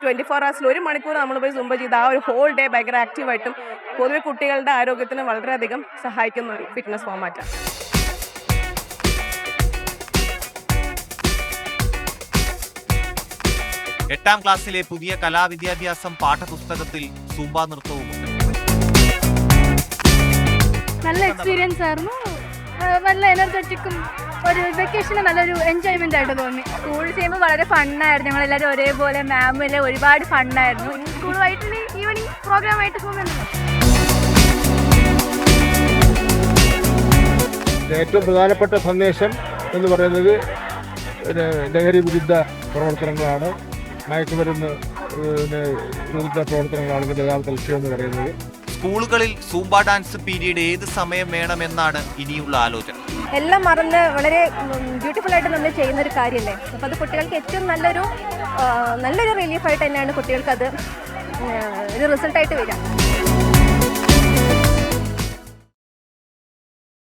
24 hours ഒരു മണിക്കൂർ നമ്മൾ പോയി സുംബ ചെയ്ത് ആ ഒരു ഹോൾ ഡേ ഭയങ്കര ആക്റ്റീവായിട്ടും പൊതുവെ കുട്ടികളുടെ ആരോഗ്യത്തിന് വളരെയധികം സഹായിക്കുന്ന ഒരു ഫിറ്റ്നസ് ഫോമാറ്റാണ്. എട്ടാം ക്ലാസ്സിലെ പുതിയ കലാവിദ്യാഭ്യാസം പാഠപുസ്തകത്തിൽ സൂംബ നൃത്തവുമുണ്ട്. നല്ല എക്സ്പീരിയൻസ് ആയിരുന്നു, നല്ല എനർജറ്റിക്കും ഒരു വെക്കേഷന് നല്ലൊരു എൻജോയ്മെന്റ് ആയിട്ട് തോന്നി. സ്കൂൾ ചെയ്യുമ്പോൾ വളരെ ഫണ്ണായിരുന്നു, ഞങ്ങളെല്ലാവരും ഒരേപോലെ, മാമിലെ ഒരുപാട് ഫണ്ണായിരുന്നു. സ്കൂളുമായിട്ട് ഈവനിങ് പ്രോഗ്രാമായിട്ട് പോകുന്നുണ്ട്. ഏറ്റവും പ്രധാനപ്പെട്ട സന്ദേശം എന്ന് പറയുന്നത് ലഹരി വിരുദ്ധ പ്രവർത്തനങ്ങളാണ്, മയക്കുമരുന്ന് വിരുദ്ധ പ്രവർത്തനങ്ങളാണ് ഇതിൻ്റെ യഥാർത്ഥ ലക്ഷ്യം എന്ന് പറയുന്നത്. സ്കൂളുകളിൽ സൂംബ ഡാൻസ് പീരീഡ് ഏത് സമയം വേണമെന്നാണ് ഇനിയുള്ള ആലോചന. എല്ലാം മറന്ന് വളരെ ബ്യൂട്ടിഫുൾ ആയിട്ട് നമ്മൾ ചെയ്യുന്ന ഒരു കാര്യമല്ലേ. അപ്പോൾ അത് കുട്ടികൾക്ക് ഏറ്റവും നല്ലൊരു റിലീഫായിട്ട് തന്നെയാണ് കുട്ടികൾക്ക് അത് ഒരു റിസൾട്ടായിട്ട് വരിക.